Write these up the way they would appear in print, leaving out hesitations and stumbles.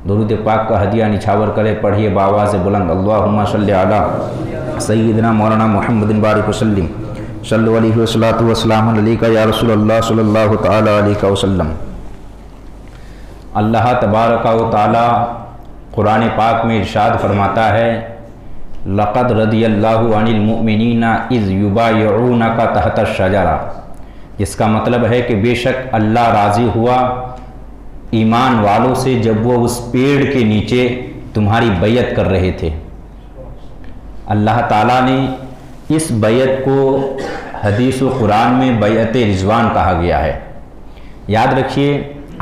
दुरूद पाक का हदिया निछावर करे, पढ़िए बावाज़ बुलंद अल्लाहुम्मा सल्लि अला सय्यिदना मौलाना मुहम्मदिन बारिक वसल्लिम सल्लु अलैहि वसल्लतु वस्सलामु अलैका या रसूलल्लाह सल्लल्लाहु तआला अलैहि वसल्लम। अल्लाह तबारक व तआला कुरान पाक में इरशाद फरमाता है, लक़द रदियल्लाहु अनिल मुमिनीना इज़ युबायिऊनका तहत शजरा, जिसका मतलब है कि बेशक अल्लाह राज़ी हुआ ईमान वालों से जब वो उस पेड़ के नीचे तुम्हारी बैयत कर रहे थे। अल्लाह ताला ने इस बैयत को हदीस व कुरान में बैयत रिज़वान कहा गया है। याद रखिए,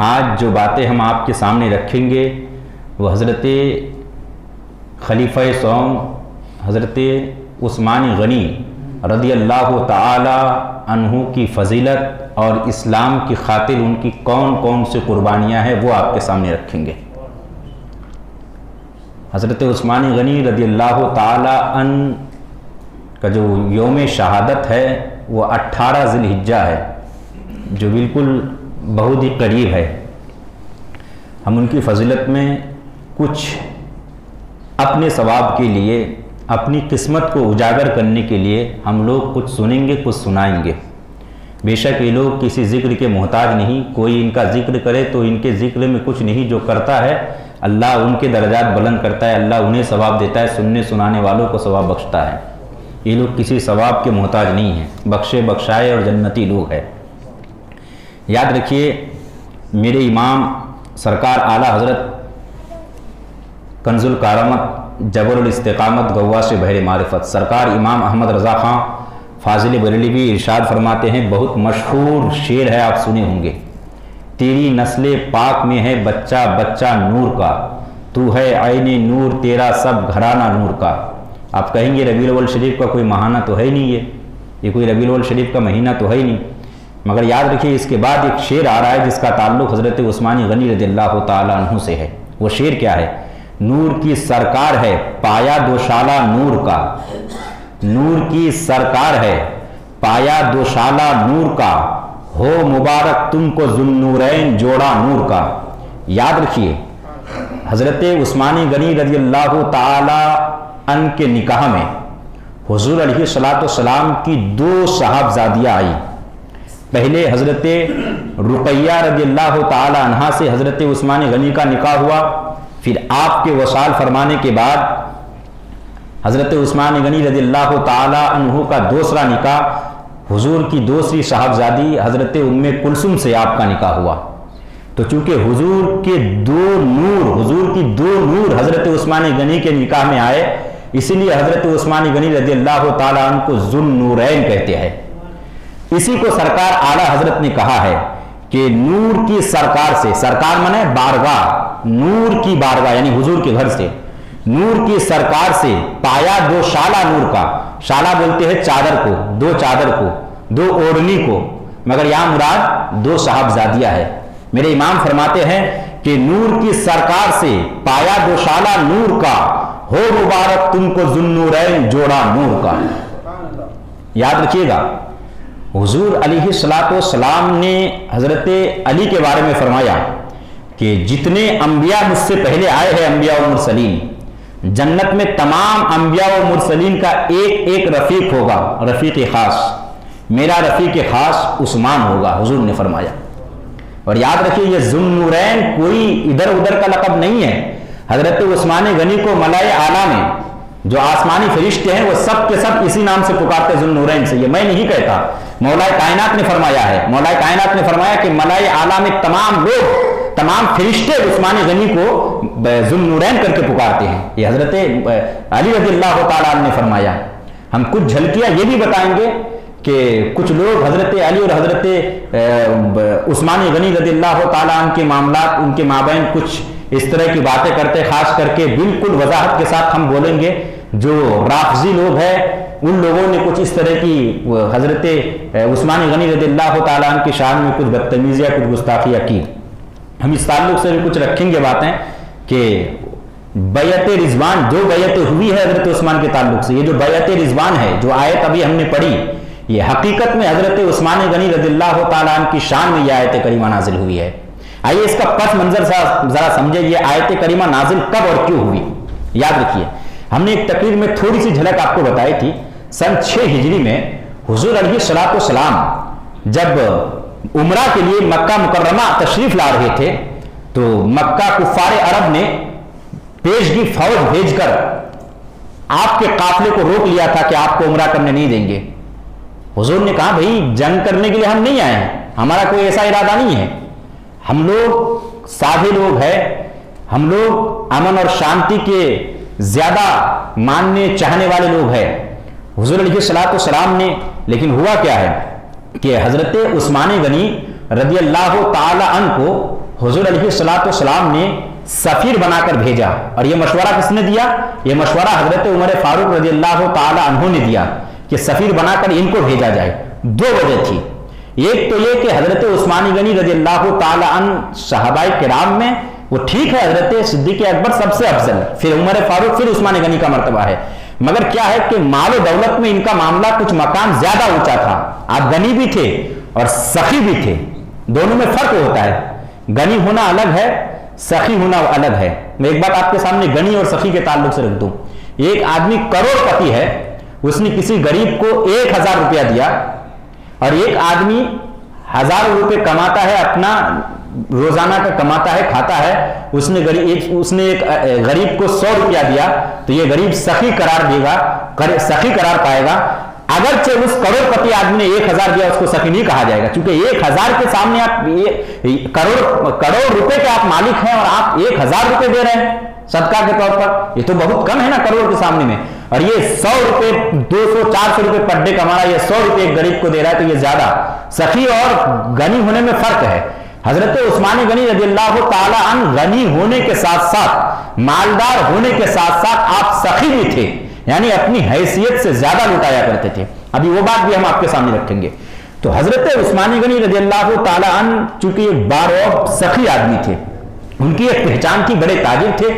आज जो बातें हम आपके सामने रखेंगे वो हज़रत खलीफ़ा सौम हज़रत उस्मान गनी रदियल्लाहु ताला अन्हु की फ़जीलत और इस्लाम की खातिर उनकी कौन कौन सी कुर्बानियाँ हैं वो आपके सामने रखेंगे। हज़रत उस्मान गनी रदियल्लाहु ताला अन का जो यौम शहादत है वो 18 ज़िलहिज्जा है, जो बिल्कुल बहुत ही करीब है। हम उनकी फ़जीलत में कुछ अपने सवाब के लिए, अपनी किस्मत को उजागर करने के लिए हम लोग कुछ सुनेंगे, कुछ सुनाएंगे। बेशक ये लोग किसी ज़िक्र के मोहताज नहीं, कोई इनका ज़िक्र करे तो इनके ज़िक्र में कुछ नहीं, जो करता है अल्लाह उनके दर्जात बुलंद करता है, अल्लाह उन्हें सवाब देता है, सुनने सुनाने वालों को सवाब बख्शता है। ये लोग किसी सवाब के मोहताज नहीं हैं, बख्शे बख्शाए और जन्नती लोग हैं। याद रखिए, मेरे इमाम सरकार आला हज़रत कंजुल कारामत जबरुल इस्तिकामत गवाश बहर मारिफत सरकार इमाम अहमद रज़ा ख़ां फाजिल बरेली भी इरशाद फरमाते हैं, बहुत मशहूर शेर है, आप सुने होंगे, तेरी नस्ल पाक में है बच्चा बच्चा नूर का, तू है आईने नूर तेरा सब घराना नूर का। आप कहेंगे रबीउल अव्वल शरीफ का कोई महाना तो है नहीं, ये कोई रबीउल अव्वल शरीफ का महीना तो है ही नहीं। मगर याद रखिए, इसके बाद एक शेर आ रहा है जिसका ताल्लुक़ हज़रत उस्मान गनी रज़ियल्लाहु ताला अन्हु से है। वो शेर क्या है? नूर की सरकार है पाया दोशाला नूर का, नूर की सरकार है पाया दोशाला नूर का, हो मुबारक तुमको ज़ुन्नूरैन जोड़ा नूर का। याद रखिए, हज़रत उस्मान गनी रज़ियल्लाहु ताला अन के निकाह में हुज़ूर अलैहिस्सलातु वस्सलाम की 2 साहबजादियाँ आई। पहले हज़रत रुक़ैया रज़ियल्लाहु ताला अन्हा से हज़रत उस्मान गनी का निकाह हुआ, फिर आपके वसाल फरमाने के बाद हज़रत उस्मान गनी रज़ियल्लाहु ताला अन्हु का दूसरा निकाह हुजूर की दूसरी साहबजादी हज़रत उम्मे कुलसुम से आपका निकाह हुआ। तो चूँकि हुजूर की दो नूर हज़रत उस्मान गनी के निकाह में आए, इसीलिए हज़रत उस्मान गनी रज़ियल्लाहु ताला अन्हु को ज़ुन्नूरैन कहते हैं। इसी को सरकार आला हज़रत ने कहा है कि नूर की सरकार से, सरकार माने बारगाह, नूर की बारगाह यानी हुजूर के घर से, नूर की सरकार से पाया दो शाला नूर का, शाला बोलते हैं चादर को, 2 चादर को, 2 ओढ़नी को, मगर यहाँ मुराद 2 साहबजादियाँ है। मेरे इमाम फरमाते हैं कि नूर की सरकार से पाया दो शाला नूर का, हो मुबारक तुमको ज़ुन्नूरैन जोड़ा नूर का। याद रखिएगा, हुजूर अलैहिस्सलातु वस्सलाम ने हज़रत अली के बारे में फरमाया कि जितने अंबिया मुझसे पहले आए हैं अंबिया व मुरसलीन, जन्नत में तमाम अंबिया व मुरसलीन का एक एक रफ़ीक होगा, रफ़ीक ख़ास, मेरा रफ़ीक ख़ास उस्मान होगा, हुजूर ने फरमाया। और याद रखिए, ये ज़ुन्नूरैन कोई इधर उधर का लक़ब नहीं है। हज़रत उस्मान गनी को मलाए आला में जो आसमानी फरिश्ते हैं वो सब के सब इसी नाम से पुकारते ज़ुन्नूरैन से। ये मैं नहीं कहता, मौलाए कायनात ने फरमाया है। मौलाए कायनात ने फरमाया कि मलाए आला में तमाम लोग, तमाम फरिश्ते उस्मान गनी को ज़ुन्नूरैन करके पुकारते हैं। ये हज़रत अली रज़ियल्लाहु ताला अन्हु ने फरमाया। हम कुछ झलकियाँ ये भी बताएंगे कि कुछ लोग हज़रत अली और हज़रत उस्मान गनी रज़ियल्लाहु ताला अन्हु के मामलात, उनके माबैन कुछ इस तरह की बातें करते, खास करके बिल्कुल वजाहत के साथ हम बोलेंगे, जो राफ़ज़ी लोग हैं उन लोगों ने कुछ इस तरह की हज़रत उस्मान गनी रज़ियल्लाहु ताला अन्हु की शान में कुछ बदतमीज़ियाँ, कुछ गुस्ताखियाँ की। हम इस ताल्लुक़ से भी कुछ रखेंगे बातें कि बैयत रिज़वान, जो बैयत हुई है हज़रत उस्मान के ताल्लुक़ से, ये जो बैयत रिज़वान है, जो आयत अभी हमने पढ़ी, ये हकीकत में हज़रत उस्मान गनी रज़ियल्लाहु ताला अन्हु की शान में यह आयत करीमा नाज़िल हुई है। आइए इसका पस मंजर जरा समझे, ये आयत करीमा नाजिल कब और क्यों हुई। याद रखिए, हमने एक तकरीर में थोड़ी सी झलक आपको बताई थी। सन 6 हिजरी में हुजूर अलैहिस्सलाम जब उमरा के लिए मक्का मुकर्रमा तशरीफ ला रहे थे, तो मक्का कुफारे अरब ने पेशगी फौज भेजकर आपके काफिले को रोक लिया था कि आपको उमरा करने नहीं देंगे। हुजूर ने कहा, भाई जंग करने के लिए हम नहीं आए हैं, हमारा कोई ऐसा इरादा नहीं है, हम लोग साधे लोग हैं, हम लोग अमन और शांति के ज्यादा मानने चाहने वाले लोग हैं। हुजूर अलैहिस्सलाम ने, लेकिन हुआ क्या है कि हजरत उस्मान गनी रज़ी अल्लाह ताला अन्हु को हुजूर अलैहिस्सलाम ने सफीर बनाकर भेजा। और यह मशवरा किसने दिया? यह मशवरा हजरत उमर फारूक रज़ी अल्लाह ताला अन्हु ने दिया कि सफीर बनाकर इनको भेजा जाए। दो वजह थी, एक तो यह कि हजरत उस्मान गनी रज़ी अल्लाह ताला अन्हु सहाबाए किराम में वो ठीक है, हजरत सिद्दीक अकबर सबसे अफजल, फिर उमर फारूक, फिर उस्मान गनी का मर्तबा है, मगर क्या है कि माल दौलत में इनका मामला कुछ मकाम ज्यादा ऊंचा था। आप गनी भी थे और सखी भी थे, दोनों में फर्क होता है, गनी होना अलग है, सखी होना अलग है। मैं एक बात आपके सामने गनी और सखी के ताल्लुक से रख दूं। एक आदमी करोड़पति है, उसने किसी गरीब को 1000 रुपया दिया, और एक आदमी 1000 रुपये कमाता है, अपना रोजाना का कमाता है, खाता है, उसने एक गरीब को 100 रुपया दिया, तो ये गरीब सखी करार देगा, सखी करार पाएगा। अगरचे उस करोड़पति आदमी ने 1000 दिया, उसको सखी नहीं कहा जाएगा, क्योंकि 1000 के सामने आप ये करोड़ रुपए के आप मालिक हैं और आप 1000 रुपए दे रहे हैं सदका के तौर पर, ये तो बहुत कम है ना करोड़ के सामने में। और ये 100 रुपए, 200, 400 रुपए पर डे कमा रहा है, ये 100 रुपए एक गरीब को दे रहा है, तो ये ज्यादा। सखी और गनी होने में फर्क है। हजरत उस्मान गनी रज़ियल्लाहु ताला अन्हु गनी होने के साथ साथ, मालदार होने के साथ साथ आप सखी भी थे, यानी अपनी हैसियत से ज्यादा लुटाया करते थे। अभी वो बात भी हम आपके सामने रखेंगे। तो हजरत उस्मान गनी रज़ियल्लाहु ताला अन्हु चूंकि एक बारौब सखी आदमी थे, उनकी एक पहचान थी, बड़े ताजिर थे,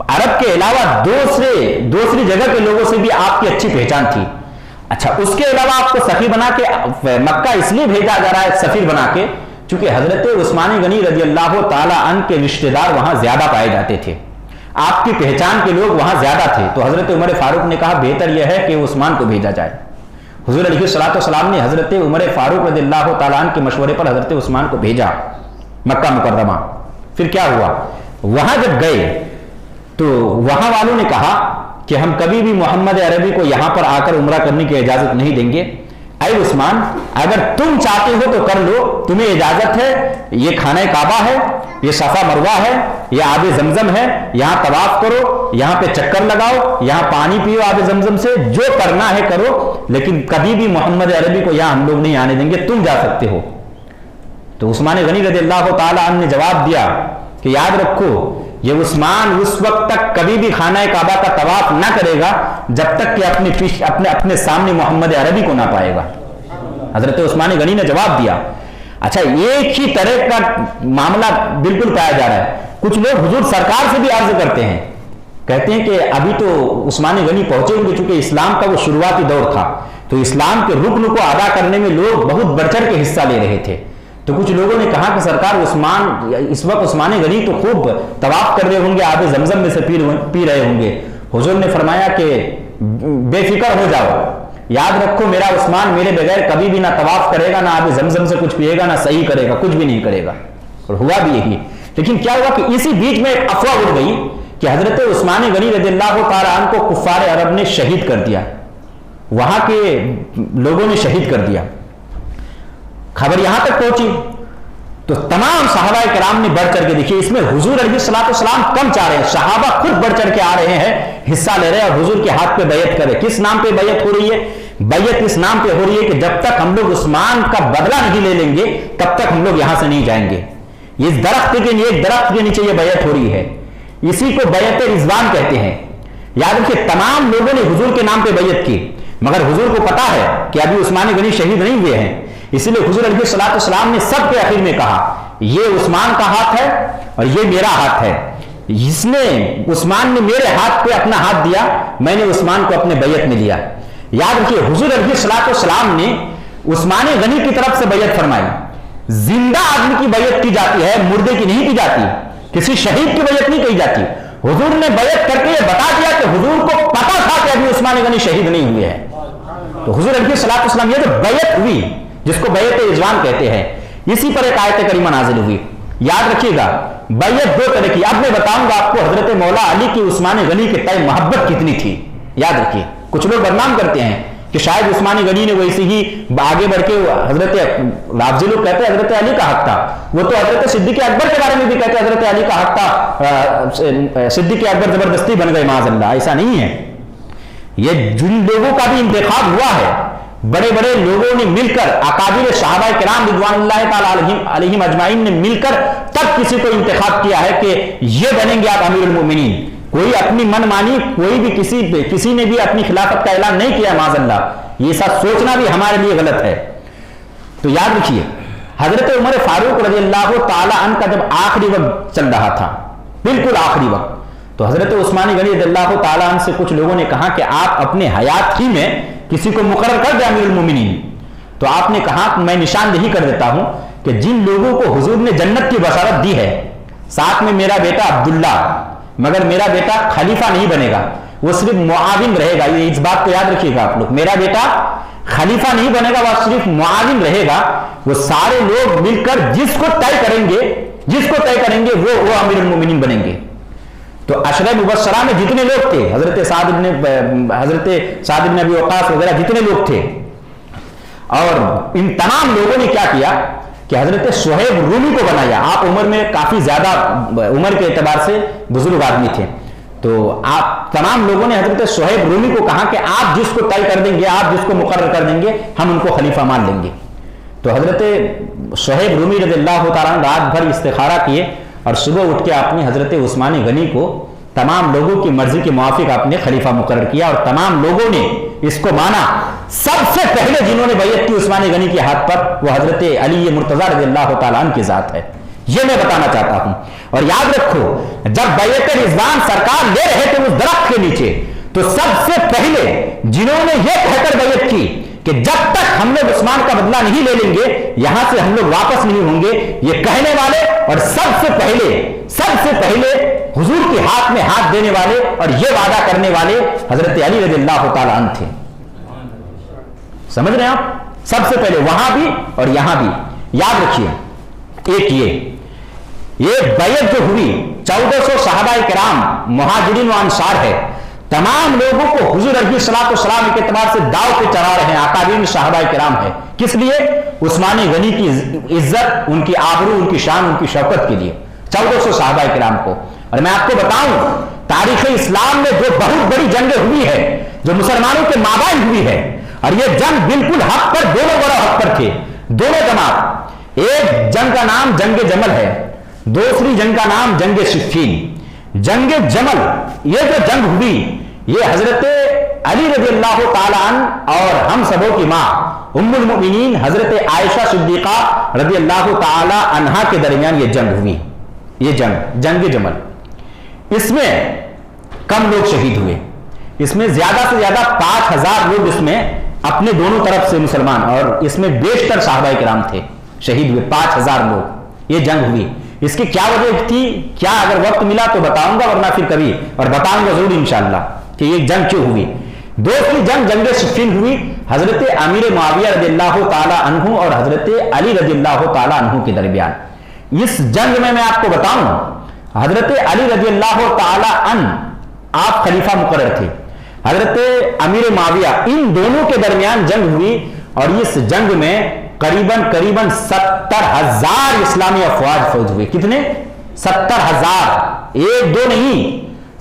अरब के अलावा दूसरी जगह के लोगों से भी आपकी अच्छी पहचान थी। अच्छा, उसके अलावा आपको सफीर बना के मक्का इसलिए भेजा जा रहा है, सफीर बना के, चूंकि हजरत उस्मान गनी रज़ियल्लाहु ताला अन्हु के रिश्तेदार वहां ज्यादा पाए जाते थे, आपकी पहचान के लोग वहां ज्यादा थे। तो हजरत उमर फारूक ने कहा बेहतर यह है कि उस्मान को भेजा जाए। हुजूर अलैहिस्सलाम ने हजरत उमर फारूक रज़ियल्लाहु ताला अन्हु के मशवरे पर हजरत उस्मान को भेजा मक्का मुकर्रमा। फिर क्या हुआ, वहां जब गए तो वहां वालों ने कहा कि हम कभी भी मोहम्मद अरबी को यहां पर आकर उम्रा करने की इजाजत नहीं देंगे। ऐ उस्मान, अगर तुम चाहते हो तो कर लो, तुम्हें इजाजत है, ये खाने काबा है, ये सफा मरवा है, ये आबे जमजम है, यहां तवाफ करो, यहां पे चक्कर लगाओ, यहां पानी पियो आबे जमजम से, जो करना है करो, लेकिन कभी भी मोहम्मद अरबी को यहां हम लोग नहीं आने देंगे, तुम जा सकते हो। तो उस्मान गनी रज़ियल्लाहु ताला अन्हु ने जवाब दिया कि याद रखो, ये उस्मान उस वक्त तक कभी भी खाना काबा का तवाफ ना करेगा जब तक कि अपने सामने मोहम्मद अरबी को ना पाएगा। हजरत उस्मान गनी ने जवाब दिया। अच्छा, एक ही तरह का मामला बिल्कुल पाया जा रहा है। कुछ लोग हुजूर सरकार से भी अर्ज करते हैं, कहते हैं कि अभी तो उस्मान गनी पहुंचे होंगे, चूंकि इस्लाम का वो शुरुआती दौर था, तो इस्लाम के रुकन को अदा करने में लोग बहुत बढ़ चढ़ के हिस्सा ले रहे थे। तो कुछ लोगों ने कहा कि सरकार इस वक्त उस्मान गनी तो खूब तवाफ कर रहे होंगे, आबे जमजम में से पी रहे होंगे। हुजूर ने फरमाया कि बेफिक्र हो जाओ, याद रखो मेरा उस्मान मेरे बगैर कभी भी ना तवाफ करेगा, ना आबे जमजम से कुछ पिएगा, ना सही करेगा, कुछ भी नहीं करेगा। और हुआ भी यही। लेकिन क्या हुआ कि इसी बीच में एक अफवाह उड़ गई कि हजरत उस्मान गनी रज़ियल्लाहु ताला अन्हु को कुफ्फार अरब ने शहीद कर दिया, वहां के लोगों ने शहीद कर दिया। खबर यहां तक पहुंची तो तमाम सहाबाए किराम ने बढ़ चढ़ के देखिए, इसमें हुजूर अलैहिस्सलाम कम चाह रहे हैं, सहाबा खुद बढ़ चढ़ के आ रहे हैं, हिस्सा ले रहे हैं और हुजूर के हाथ पे बैयत करे। किस नाम पे बैयत हो रही है? बैयत इस नाम पे हो रही है कि जब तक हम लोग उस्मान का बदला नहीं ले लेंगे तब तक हम लोग यहां से नहीं जाएंगे। इस दरख्त के नीचे ये बैयत हो रही है, इसी को बैयत रिजवान कहते हैं। याद रखिए, तमाम लोगों ने हुजूर के नाम पे बैयत की, मगर हुजूर को पता है कि अभी उस्मान गनी शहीद नहीं हुए हैं, इसलिए हुजूर अलैहिस्सलाम ने सबके आखिर में कहा ये उस्मान का हाथ है और ये मेरा हाथ है। इसने उस्मान ने मेरे हाथ पे अपना हाथ दिया, मैंने उस्मान को अपने बैयत में लिया। याद रखिए, हुजूर अलैहिस्सलाम ने उस्मान गनी की तरफ से बैयत फरमाई, जिंदा आदमी की बैयत की जाती है, मुर्दे की नहीं की जाती, किसी शहीद की बैयत नहीं की जाती। हुजूर ने बैयत करके ये बता दिया कि हुजूर को पता था कि अभी उस्मान गनी शहीद नहीं हुए हैं। तो हुजूर अलैहिस्सलातु वस्सलाम ये जो बैयत हुई, जिसको बैयत इज़्वान कहते हैं, इसी पर एक आयत करीमा नाजिल हुई। याद रखिएगा, बैयत दो तरह की। अब मैं बताऊंगा आपको हजरत मौला अली की उस्मान गनी के तय मोहब्बत कितनी थी। याद रखिए, कुछ लोग बदनाम करते हैं कि शायद उस्मान गनी ने वैसे ही आगे बढ़ के हजरत लाफजी लोग कहते हैं हजरत अली का हक था, वो तो हजरत सिद्दीक़ अकबर के बारे में भी कहते हैं हजरत अली का हक था, सिद्दीक़ अकबर जबरदस्ती बन गए, माज़अल्लाह। ऐसा नहीं है। ये जिन लोगों का भी इंतखाब हुआ है, बड़े बड़े लोगों ने मिलकर, अकाबिर सहाबा किराम रिज़वानुल्लाहि तआला अलैहिम अजमाइन ने मिलकर तब किसी को इंतखाब किया है कि ये बनेंगे आप अमीरुल मोमिनीन। कोई अपनी मनमानी, कोई भी किसी ने भी अपनी खिलाफत का ऐलान नहीं किया, माज़अल्लाह। ये सब सोचना भी हमारे लिए गलत है। तो याद रखिए, हजरत उमर फारूक रज़ियल्लाहु ताला अन्हु का जब आखिरी वक्त चल रहा था, बिल्कुल आखिरी वक्त, तो हजरत उस्मान गनी रज़ियल्लाहु ताला अन्हु से कुछ लोगों ने कहा कि आप अपने हयात ही में किसी को मुकर्रर कर दे अमीरुल मोमिनीन। तो आपने कहा मैं निशानदेही कर देता हूं कि जिन लोगों को हुजूर ने जन्नत की बशारत दी है, साथ में मेरा बेटा अब्दुल्ला, मगर मेरा बेटा खलीफा नहीं बनेगा, वो सिर्फ मुआविन रहेगा। ये इस बात को याद रखिएगा आप लोग, मेरा बेटा खलीफा नहीं बनेगा, वह सिर्फ मुआविन रहेगा। वो सारे लोग मिलकर जिसको तय करेंगे वो अमीरुल मोमिनीन बनेंगे। तो अशरे मुबश्शरा में जितने लोग थे, हजरत साद इब्न अबी वक्कास वगैरह जितने लोग थे, और इन तमाम लोगों ने क्या किया कि हजरत सुहैब रूमी को बनाया। आप उम्र में काफी ज्यादा, उम्र के एतबार से बुजुर्ग आदमी थे, तो आप तमाम लोगों ने हजरत सुहैब रूमी को कहा कि आप जिसको तय कर देंगे, आप जिसको मुकर्रर कर देंगे, हम उनको खलीफा मान लेंगे। तो हजरत सुहैब रूमी रज़ियल्लाहु ताला रात भर इस्तिखारा किए और सुबह उठ के आपने हजरत उस्मान गनी को तमाम लोगों की मर्जी के मुआफिक आपने खलीफा मुकर्रर किया, और तमाम लोगों ने इसको माना। सबसे पहले जिन्होंने बैयत की उस्मान गनी के हाथ पर, वो हजरत अली मुर्तजा रज़ियल्लाहु ताला अन्हु की जात है। ये मैं बताना चाहता हूं। और याद रखो, जब बैयत रिज़वान सरकार ले रहे थे उस दरख्त के नीचे, तो सबसे पहले जिन्होंने ये कहकर बैयत की कि जब तक हम लोग उस्मान का बदला नहीं ले लेंगे, यहां से हम लोग वापस नहीं होंगे, ये कहने वाले और सबसे पहले हुजूर के हाथ में हाथ देने वाले और ये वादा करने वाले हजरत अली रज़ियल्लाहु ताला अन्हु थे। समझ रहे हैं आप? सबसे पहले वहां भी और यहां भी। याद रखिए, एक ये बैयत जो हुई 1400 सहाबाए किराम मुहाजिरीन व अंसार है, तमाम लोगों को हुजूर अलैहिस्सलाम के एतबार से दाव पे चढ़ा रहे हैं, अकाबिर सहाबाए किराम है। किस लिए? उस्मान गनी की इज्जत, उनकी आबरू, उनकी शान, उनकी शौकत के लिए 1400 सहाबाए किराम को। और मैं आपको बताऊं, तारीख इस्लाम में जो बहुत बड़ी जंगें हुई है, जो मुसलमानों के माबाइन हुई है, और ये जंग बिल्कुल हक पर, दोनों बड़ा हक पर थे, दोनों जमात। एक जंग का नाम जंग जमल है, दूसरी जंग का नाम जंग सिफ़ीन। जंग जमल, ये जो जंग हुई, ये हजरत अली रज़ियल्लाहु ताला अन्हु और हम सबों की मां उम्मुल मोमिनीन हजरत आयशा सिद्दीक़ा रज़ियल्लाहु ताला अन्हा के दरमियान ये जंग हुई। ये जंग जमल, इसमें कम लोग शहीद हुए। इसमें ज्यादा से ज्यादा 5000 लोग इसमें अपने दोनों तरफ से मुसलमान, और इसमें बेशतर सहाबाए किराम थे, शहीद हुए 5000 लोग। ये जंग हुई। इसकी क्या वजह थी, क्या अगर वक्त मिला तो बताऊंगा, वरना फिर कभी, और बताऊंगा जरूर इंशाअल्लाह कि ये जंग क्यों हुई। दूसरी जंग जंग सिफ़ीन हुई, हजरत अमीर मुआविया रज़ियल्लाहु ताला अन्हु और हजरत अली रज़ियल्लाहु ताला अन्हु के दरमियान। इस जंग में मैं आपको बताऊं, हजरत अली रज़ियल्लाहु ताला अन्हु आप खलीफा मुकर्रर थे, हजरत अमीर मुआविया, इन दोनों के दरमियान जंग हुई। और इस जंग में करीबन 70,000 इस्लामी अफवाज फौज हुए। कितने? 70,000, एक दो नहीं,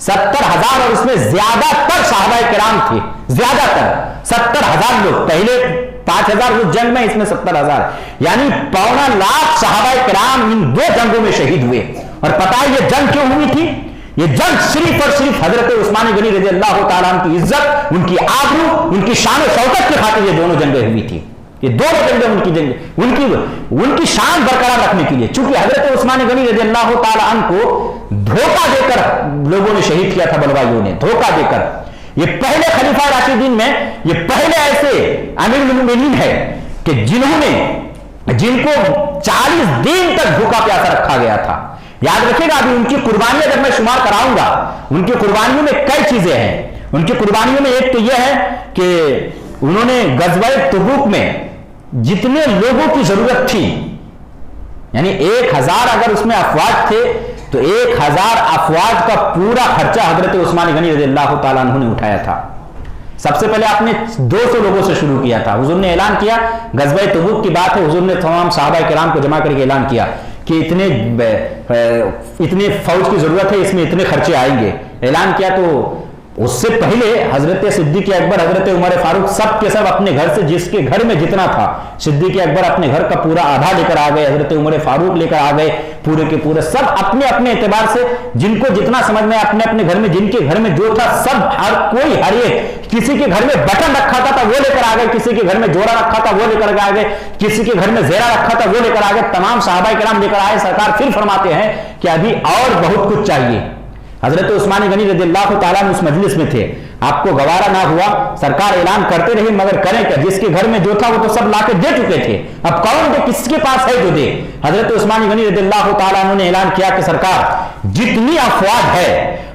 70,000। और इसमें ज्यादातर सहाबाए किराम थे, ज्यादातर 70,000 लोग। पहले 5,000 उस जंग में, इसमें 70,000, यानी 1.25 लाख सहाबाए किराम इन दो जंगों में शहीद हुए। और पता है ये जंग क्यों हुई थी? ये जंग सिर्फ और सिर्फ हजरत उस्मान गनी रज़ियल्लाहु ताला अन्हु की इज्जत, उनकी आबरू, उनकी शान और शौकत के खातिर ये दोनों जंगें हुई थी। ये दोनों जंगें उनकी शान बरकरार रखने के लिए, चूंकि हजरत उस्मान गनी रज़ियल्लाहु ताला अन्हु को धोखा देकर लोगों ने शहीद किया था, बलवाइयों ने धोखा देकर। ये पहले खलीफा राशिदीन में ये पहले ऐसे अमीरुल मोमिनीन है कि जिन्होंने जिनको 40 दिन तक भूखा प्यासा रखा गया था। याद रखिएगा, अभी उनकी कुर्बानियां जब मैं शुमार कराऊंगा, उनकी कुर्बानियों में कई चीजें हैं। उनकी कुर्बानियों में एक तो यह है कि उन्होंने गज़वा तबूक में जितने लोगों की जरूरत थी, यानी 1000 अगर उसमें अफवाज थे, तो 1000 अफवाज का पूरा खर्चा हजरत उस्मान गनी रज़ियल्लाहु ताला अन्हु ने उठाया था। सबसे पहले आपने 200 लोगों से शुरू किया था। हुजूर ने ऐलान किया, गज़वा तबूक की बात है, हुजूर ने तमाम सहाबा किराम को जमा करके ऐलान किया कि इतने फौज की जरूरत है, इसमें इतने खर्चे आएंगे। ऐलान किया तो उससे पहले हजरत सिद्दीक़ अकबर, हजरत उमर फारूक सब के सब अपने घर से, जिसके घर में जितना था, सिद्दीक़ अकबर अपने घर का पूरा आधा लेकर आ गए, हजरत उमर फारूक लेकर आ गए, पूरे के पूरे सब अपने अपने एतबार से, जिनको जितना समझ में अपने अपने घर में, जिनके घर में जो था सब, हर कोई हर एक, किसी के घर में बटन रखा था वो लेकर आ गए, किसी के घर में जोड़ा रखा था वो लेकर आ गए, किसी के घर में जेरा रखा था वो लेकर आ गए, तमाम सहाबा किराम लेकर आए। सरकार फिर फरमाते हैं कि अभी और बहुत कुछ चाहिए। हजरत उस्मान गनी रज़ियल्लाहु ताला उस मजलिस में थे, आपको गवारा ना हुआ, सरकार ऐलान करते रही, मगर करें क्या, जिसके घर में जो था वो तो सब लाके दे चुके थे, अब कौन दे, किसके पास है जो दे। हजरत उस्मान गनी रज़ियल्लाहु ताला ने ऐलान किया कि सरकार जितनी अफवाज है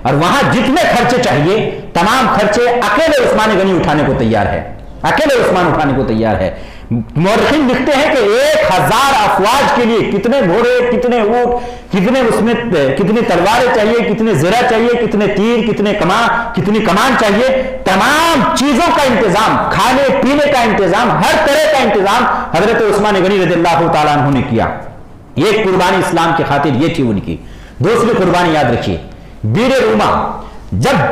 और वहां जितने खर्चे चाहिए, तमाम खर्चे अकेले उस्मान गनी उठाने को तैयार है, अकेले उस्मान उठाने को तैयार है। मौरखीन लिखते हैं कि 1000 अफवाज के लिए कितने घोड़े, कितने ऊंट, कितने उसमें कितनी तलवारें चाहिए, कितने ज़रा चाहिए, कितने तीर, कितनी कमान चाहिए, तमाम चीजों का इंतजाम, खाने पीने का इंतजाम, हर तरह का इंतजाम हजरत उस्मान गनी रज़ियल्लाहु ताला अन्हु ने किया। एक कुर्बानी इस्लाम की खातिर ये थी उनकी। दूसरी कुर्बानी याद रखिए, बीर रूमा, जब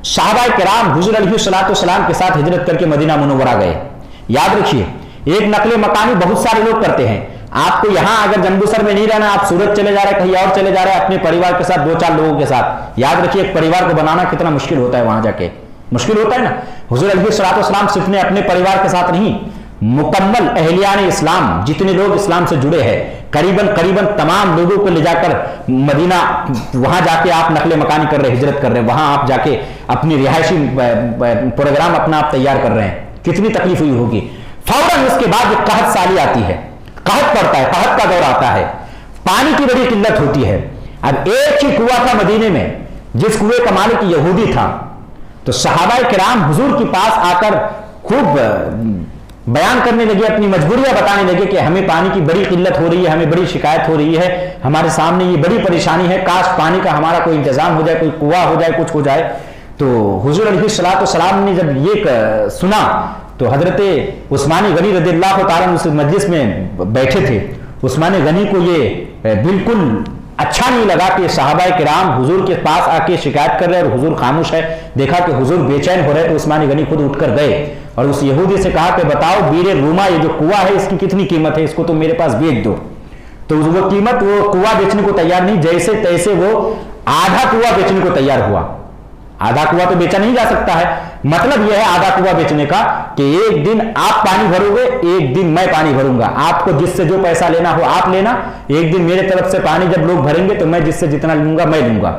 सहाबाए किराम हुजूर अलैहिस्सलाम के साथ हिजरत करके मदीना मुनव्वरा गए, याद रखिए एक नकले मकानी बहुत सारे लोग करते हैं। आपको यहां अगर जंबूसर में नहीं रहना, आप सूरत चले जा रहे हैं, कहीं और चले जा रहे हैं अपने परिवार के साथ, 2-4 लोगों के साथ, याद रखिए एक परिवार को बनाना कितना मुश्किल होता है, वहां जाके मुश्किल होता है ना। हुजूर अलैहिस्सलाम सिर्फ ने अपने परिवार के साथ नहीं, मुकम्मल अहलियान इस्लाम जितने लोग इस्लाम से जुड़े हैं, करीबन तमाम लोगों को ले जाकर मदीना, वहां जाके आप नकले मकानी कर रहे, हिजरत कर रहे हैं, वहां आप जाके अपनी रिहायशी प्रोग्राम अपना आप तैयार कर रहे हैं, कितनी तकलीफ हुई होगी। फौरन उसके बाद एक कहत साली आती है, कहत पड़ता है, कहत का दौर आता है, पानी की बड़ी किल्लत होती है। अब एक ही कुआं था मदीने में, जिस कुएं का मालिक यहूदी था, तो सहाबाए किराम हुजूर के पास आकर खूब बयान करने लगे, अपनी मजबूरियां बताने लगे कि हमें पानी की बड़ी किल्लत हो रही है, हमें बड़ी शिकायत हो रही है, हमारे सामने ये बड़ी परेशानी है, काश पानी का हमारा कोई इंतजाम हो जाए, कोई कुआं हो जाए, कुछ हो जाए। तो हुजूर अलैहिस्सलाम ने जब ये सुना तो हजरत उस्मान गनी रज़ियल्लाहु ताला उस मजलिस में बैठे थे, उस्मान गनी को ये बिल्कुल अच्छा नहीं लगा कि सहाबाए किराम हुजूर के पास आके शिकायत कर रहे हैं और हुजूर खामोश है। देखा कि हुजूर बेचैन हो रहे तो उस्मान गनी खुद उठकर गए और उस यहूदी से कहा कि बताओ बीर रूमा, ये जो कुआं है इसकी कितनी कीमत है, इसको तो मेरे पास बेच दो। तो वो कीमत, वो कुआं बेचने को तैयार नहीं, जैसे तैसे वो आधा कुआं बेचने को तैयार हुआ। आधा कुआं तो बेचा नहीं जा सकता है, मतलब यह है आधा कुआं बेचने का कि एक दिन आप पानी भरोगे, एक दिन मैं पानी भरूंगा, आपको जिससे जो पैसा लेना हो आप लेना, एक दिन मेरे तरफ से पानी जब लोग भरेंगे तो मैं जिससे जितना लूंगा मैं लूंगा।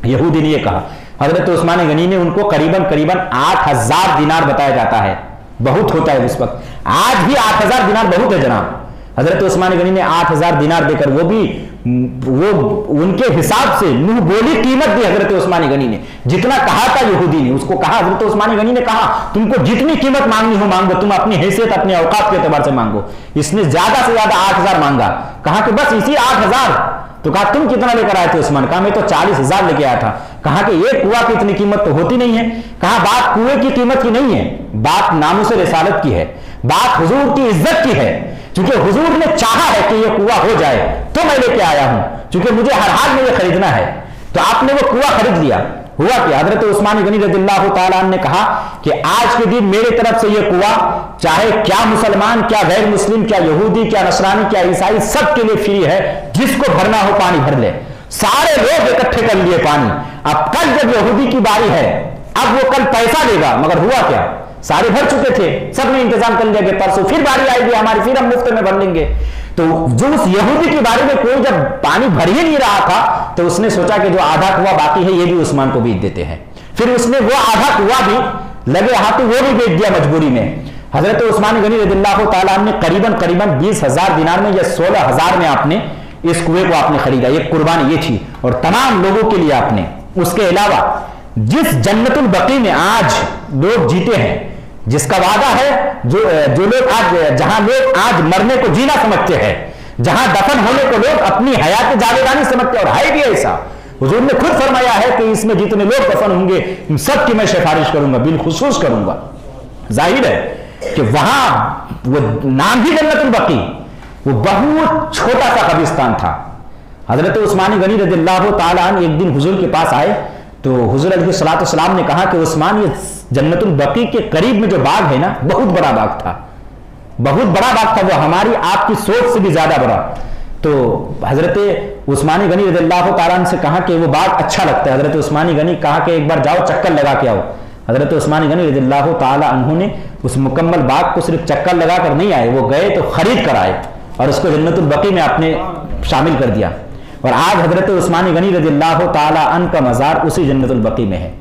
यहूदी ने यह कहा। हजरत उस्मान गनी ने उनको करीबन 8000 दिनार बताया जाता है, बहुत होता है उस वक्त, आज भी 8000 दिनार बहुत है जनाब। हजरत उस्मान गनी ने 8000 दिनार देकर, वो उनके हिसाब से मुंह बोली कीमत दी हजरत उस्मान गनी ने, जितना कहा था यहूदी ने उसको कहा, हजरत उस्मान गनी ने कहा तुमको जितनी कीमत मांगनी हो मांगो, तुम अपनी हैसियत अपने औकात के एतबार से मांगो। इसने ज्यादा से ज्यादा 8000 मांगा, कहा कि बस इसी 8000। तो कहा तुम कितना लेकर आए थे उस्मान? कहा मैं तो 40,000 लेके आया था। कहा कि ये कुआं की इतनी कीमत तो होती नहीं है। कहा बात कुएं की कीमत की नहीं है, बात नामुस रिसालत की है, बात हुजूर की इज्जत की है, क्योंकि हुजूर ने चाहा है कि यह कुआं हो जाए तो मैं लेके आया हूं, क्योंकि मुझे हर हाल में यह खरीदना है। तो आपने वो कुआं खरीद लिया। हुआ कि हजरत उस्मान गनी रज़ियल्लाहु ताला अन्हु ने कहा कि आज के दिन मेरे तरफ से यह कुआं, चाहे क्या मुसलमान, क्या गैर मुस्लिम, क्या यहूदी, क्या नसरानी, क्या ईसाई, सबके लिए फ्री है, जिसको भरना हो पानी भर ले। सारे लोग इकट्ठे कर लिए पानी। अब कल जब यहूदी की बारी है, अब वो कल पैसा देगा, मगर हुआ क्या, सारे भर चुके थे, सबने इंतजाम कर लिया कि परसों फिर बारी आएगी हमारी, फिर हम मुफ्त में भर लेंगे। तो जो उस यहूदी की बारी में कोई जब पानी भर ही नहीं रहा था, तो उसने सोचा कि जो आधा कुआं बाकी है ये भी उस्मान को बेच देते हैं। फिर उसने वो आधा कुआं भी लगे हाथों वो भी बेच दिया मजबूरी में। حضرت عثمان غنی رضی اللہ تعالیٰ عنہ نے قریباً 20,000 دینار میں یا 16,000 میں آپ نے اس کنویں کو آپ نے خریدا. یہ قربانی یہ تھی اور تمام لوگوں کے لیے آپ نے. اس کے علاوہ جس جنت البقیع میں آج لوگ جیتے ہیں, جس کا وعدہ ہے, جو لوگ آج, جہاں لوگ آج مرنے کو جینا سمجھتے ہیں, جہاں دفن ہونے کو لوگ اپنی حیات جاویدانی سمجھتے ہیں, اور ہے بھی ایسا. حضور نے خود فرمایا ہے کہ اس میں جتنے لوگ دفن ہوں گے ان سب کی میں سفارش کروں گا, بالخصوص کروں گا. ظاہر ہے کہ وہاں وہ نام ہی جنت البقیع, وہ بہت چھوٹا سا قبرستان تھا. حضرت عثمان غنی رضی اللہ تعالیٰ عنہ ایک دن حضور کے پاس آئے تو حضور علیہ الصلوۃ والسلام نے کہا کہ عثمان, یہ جنت البقیع کے قریب میں جو باغ ہے نا, بہت بڑا باغ تھا, بہت بڑا باغ تھا, وہ ہماری آپ کی سوچ سے بھی زیادہ بڑا. تو حضرت عثمان غنی رضی اللہ تعالیٰ عنہ سے کہا کہ وہ باغ اچھا لگتا ہے. حضرت عثمان غنی کہا کہ ایک بار جاؤ چکر لگا کے آؤ. حضرت عثمان غنی رضی اللہ تعالیٰ عنہ نے اس مکمل باغ کو صرف چکر لگا کر نہیں آئے, وہ گئے تو خرید کر آئے اور اس کو جنت البقیع میں آپ نے شامل کر دیا. اور آج حضرت عثمان غنی رضی اللہ تعالیٰ عنہ کا مزار اسی جنت البقیع میں ہے.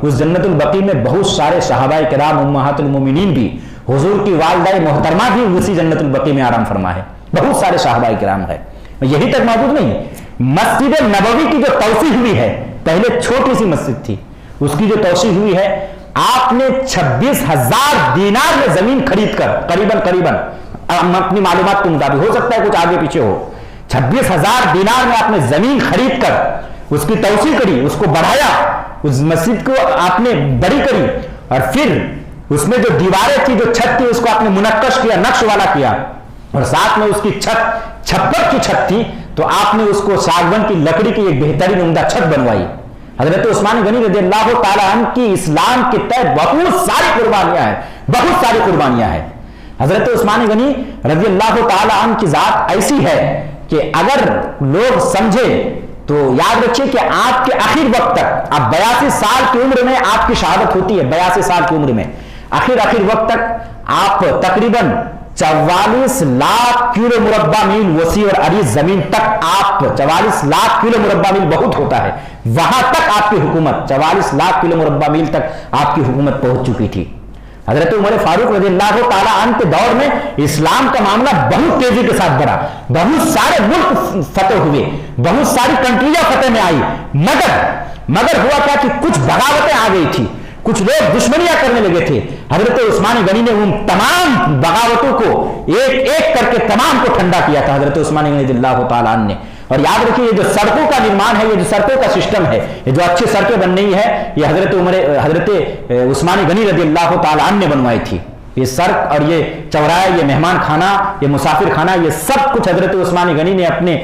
اس جنت البقیع میں بہت سارے صحابہ کرام, امہات المومنین بھی, حضور کی والدہ محترمہ بھی اسی جنت البقیع میں آرام فرما ہے. بہت سارے صحابہ کرام ہے. یہی تک موجود نہیں, مسجد نبوی کی جو توسیع ہوئی ہے, پہلے چھوٹی سی مسجد تھی, اس کی جو توسیع ہوئی ہے, آپ نے 26,000 دینار میں زمین خرید کر, قریباً اپنی معلومات کے مطابق, ہو سکتا ہے کچھ آگے پیچھے ہو, 26,000 دینار میں آپ نے زمین خرید کر اس کی توسیع کری, اس کو بڑھایا, اس مسجد کو آپ نے بڑی کری, اور پھر اس میں جو دیواریں تھی, جو چھت تھی, اس کو آپ نے منقش کیا, نقش والا کیا, اور ساتھ میں اس کی چھت چھپر کی چھت تھی, تو آپ نے اس کو ساگون کی لکڑی کی ایک بہترین عمدہ چھت بنوائی. حضرت عثمان غنی رضی اللہ تعالیٰ عنہ کی اسلام کے تحت بہت ساری قربانیاں ہیں. حضرت عثمان غنی رضی اللہ تعالیٰ عنہ کی ذات ایسی ہے کہ اگر لوگ سمجھے تو یاد رکھیے کہ آپ کے آخر وقت تک, آپ 82 سال کی عمر میں آپ کی شہادت ہوتی ہے, 82 سال کی عمر میں آخر وقت تک آپ تقریباً 44 لاکھ کلو مربع میل وسیع اور عریض زمین تک, آپ 44 لاکھ کلو مربع میل بہت ہوتا ہے, وہاں تک آپ کی حکومت, 44 لاکھ کلو مربع میل تک آپ کی حکومت پہنچ چکی تھی. حضرت عمر فاروق رضی اللہ تعالیٰ عنہ کے دور میں اسلام کا معاملہ بہت تیزی کے ساتھ بڑھا, بہت سارے ملک فتح ہوئے, بہت ساری کنٹریاں فتح میں آئی, مگر ہوا کیا کہ کچھ بغاوتیں آ گئی تھی, کچھ لوگ دشمنیاں کرنے لگے تھے. حضرت عثمان غنی نے ان تمام بغاوتوں کو ایک ایک کر کے تمام کو ٹھنڈا کیا تھا, حضرت عثمان غنی رضی اللہ تعالیٰ عنہ نے. اور یاد رکھیے, یہ جو سڑکوں کا نرمان ہے, یہ جو سڑکوں کا سسٹم ہے, یہ جو اچھی سڑکیں بن رہی ہے, یہ حضرت عثمان غنی رضی اللہ تعالیٰ عنہ نے بنوائی تھی. یہ سڑک اور یہ چوراہے, یہ مہمان خانہ, یہ مسافر خانہ, یہ سب کچھ حضرت عثمان غنی نے اپنے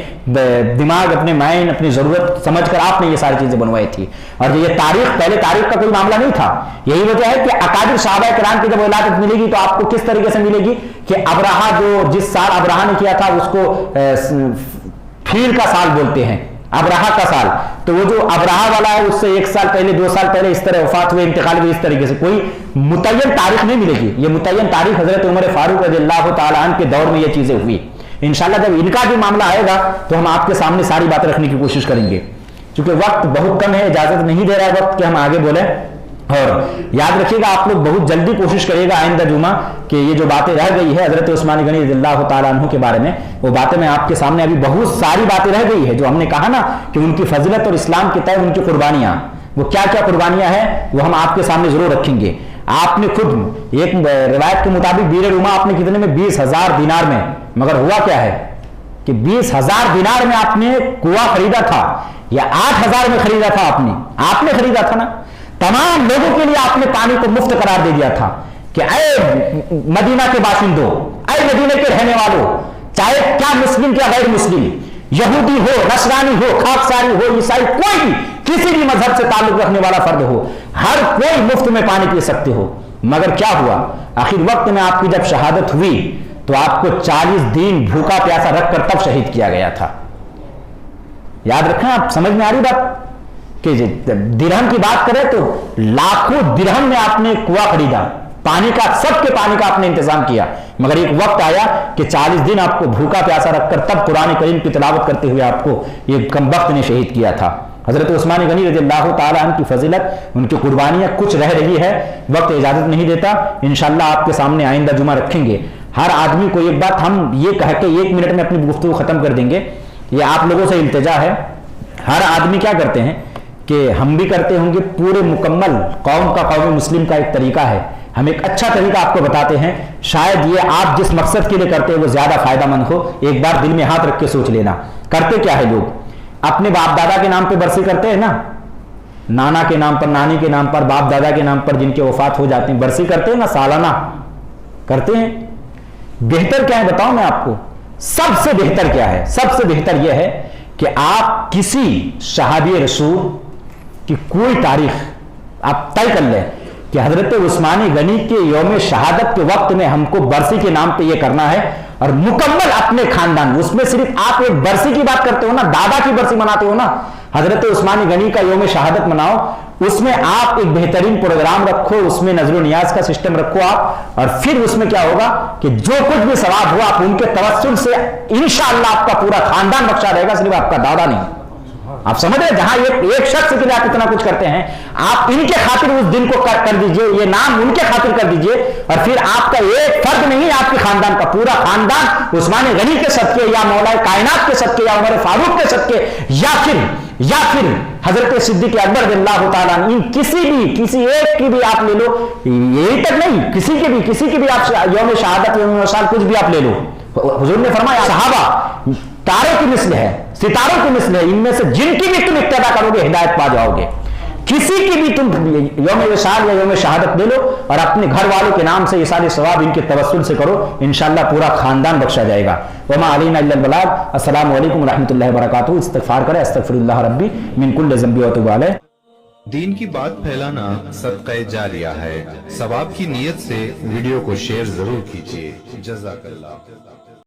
دماغ, اپنے مائنڈ, اپنی ضرورت سمجھ کر آپ نے یہ ساری چیزیں بنوائی تھی. اور یہ تاریخ, پہلے تاریخ کا کوئی معاملہ نہیں تھا. یہی وجہ ہے کہ اکابر صحابہ کرام کی جب ولادت ملے گی تو آپ کو کس طریقے سے ملے گی کہ ابرہہ, جو جس سال ابرہہ نے کیا تھا اس کو فیل کا سال بولتے ہیں, ابرہہ کا سال, تو وہ جو ابرہہ والا ہے اس سے 1 سال پہلے, 2 سال پہلے اس طرح وفات ہوئے, انتقال ہوئے, اس طریقے سے کوئی متعین تاریخ نہیں ملے گی. یہ متعین تاریخ حضرت عمر فاروق رضی اللہ تعالیٰ عنہ کے دور میں یہ چیزیں ہوئی. انشاءاللہ جب ان کا بھی معاملہ آئے گا تو ہم آپ کے سامنے ساری باتیں رکھنے کی کوشش کریں گے. چونکہ وقت بہت کم ہے, اجازت نہیں دے رہا ہے وقت کہ ہم آگے بولیں. اور یاد رکھیے گا آپ لوگ بہت جلدی کوشش کرے گا آئندہ جمعہ کہ یہ جو باتیں رہ گئی ہے حضرت عثمان غنی رضی اللہ تعالیٰ عنہ کے بارے میں, وہ باتیں میں آپ کے سامنے, ابھی بہت ساری باتیں رہ گئی ہے جو ہم نے کہا نا کہ ان کی فضیلت اور اسلام کے تحت ان کی قربانیاں, وہ کیا کیا قربانیاں ہیں وہ ہم آپ کے سامنے ضرور رکھیں گے. آپ نے خود ایک روایت کے مطابق بیر روما آپ نے کتنے میں, 20,000 دینار میں, مگر ہوا کیا ہے کہ 20,000 دینار میں آپ نے کنواں خریدا تھا یا 8,000 میں خریدا تھا, آپ نے خریدا تھا نا, تمام لوگوں کے لیے آپ نے پانی کو مفت قرار دے دیا تھا کہ اے مدینہ کے باشندوں, اے مدینہ کے رہنے والوں, چاہے کیا مسلم کیا غیر مسلم, یہودی ہو, نصرانی ہو, خاکساری ہو, عیسائی, کوئی بھی کسی بھی مذہب سے تعلق رکھنے والا فرد ہو, ہر کوئی مفت میں پانی پی سکتے ہو. مگر کیا ہوا, آخر وقت میں آپ کی جب شہادت ہوئی تو آپ کو 40 دن بھوکا پیاسا رکھ کر تب شہید کیا گیا تھا. یاد رکھیں, آپ سمجھ میں آ رہی بات کہ درہم کی بات کریں تو لاکھوں درہم میں آپ نے کنواں خریدا, پانی کا, سب کے پانی کا آپ نے انتظام کیا, مگر ایک وقت آیا کہ 40 دن آپ کو بھوکا پیاسا رکھ کر تب قرآن کریم کی تلاوت کرتے ہوئے آپ کو یہ کمبخت نے شہید کیا تھا. हज़रत उस्मान गनी रज़ियल्लाहु ताला अन्हु की फजीलत, उनकी कुर्बानियाँ कुछ रह रही है, वक्त इजाज़त नहीं देता। इंशाअल्लाह आपके सामने आइंदा जुमा रखेंगे। हर आदमी को एक बात हम ये कह के 1 मिनट में अपनी गुफ्तगू ख़त्म कर देंगे, ये आप लोगों से इल्तिजा है। हर आदमी क्या करते हैं कि हम भी करते होंगे, पूरे मुकम्मल कौम का, कौम मुस्लिम का एक तरीका है, हम एक अच्छा तरीका आपको बताते हैं, शायद ये आप जिस मकसद के लिए करते हैं वो ज़्यादा फ़ायदेमंद हो। एक बार दिल में हाथ रख के सोच लेना। करते क्या है लोग, अपने बाप दादा के नाम पे बरसी करते हैं ना, नाना के नाम पर, नानी के नाम पर, बाप दादा के नाम पर जिनके वफात हो जाते हैं, बरसी करते हैं ना, सालाना करते हैं। बेहतर क्या है बताओ मैं आपको, सबसे बेहतर क्या है, सबसे बेहतर यह है कि आप किसी सहाबी रसूल की कोई तारीख आप तय कर लें कि हजरत उस्मानी गनी के यौम शहादत के वक्त में हमको बरसी के नाम पे ये करना है, और मुकम्मल अपने खानदान, उसमें सिर्फ आप एक बरसी की बात करते हो ना, दादा की बरसी मनाते हो ना, हजरत उस्मानी गनी का यौम शहादत मनाओ, उसमें आप एक बेहतरीन प्रोग्राम रखो, उसमें नजर नियाज का सिस्टम रखो आप, और फिर उसमें क्या होगा कि जो कुछ भी सवाब हुआ आप उनके तवस्सुल से इंशाअल्लाह आपका पूरा खानदान बख्शा रहेगा, सिर्फ आपका दादा नहीं। आप समझ रहे हैं, जहां एक शख्स के लिए आप इतना कुछ करते हैं, आप इनके खातिर उस दिन को कर दीजिए, ये नाम उनके खातिर कर दीजिए, और फिर आपका एक फर्द नहीं, आपके खानदान का पूरा खानदान उस्मान गनी के सदके, या मौला कायनात के सदके, या उमर फारूक के सदके, या फिर हजरत सिद्दीक अकबर रज़ियल्लाहु ताला अन्हु, किसी एक की भी आप ले लो, यही तक नहीं, किसी की भी आप यौम शहादत, यौम वसाल कुछ भी आप ले लो। हुजूर ने फरमाया सहाबा तारों की मिस्ल है, सितारों की मिस्ल है, इनमें से जिनकी भी तुम इक्तदा करोगे हिदायत पा जाओगे। किसी की भी तुम यौम वसाल या यौम शहादत ले लो, और अपने घर वालों के नाम से ये सारे सवाब इनके तवस्सुल से करो, इंशाअल्लाह पूरा खानदान बख्शा जाएगा। वमा अलैना इल्लल बलाग। अस्सलामु अलैकुम रहमतुल्लाहि व बरकातुहू। इस्तगफार करें, अस्तगफिरुल्लाह रब्बी मिन कुल्लि ज़ंबि व अतूबु अलैह। दीन की बात फैलाना सदक़े जारिया है। सवाब की नीयत से वीडियो को शेयर जरूर कीजिए। जज़ाकल्लाह।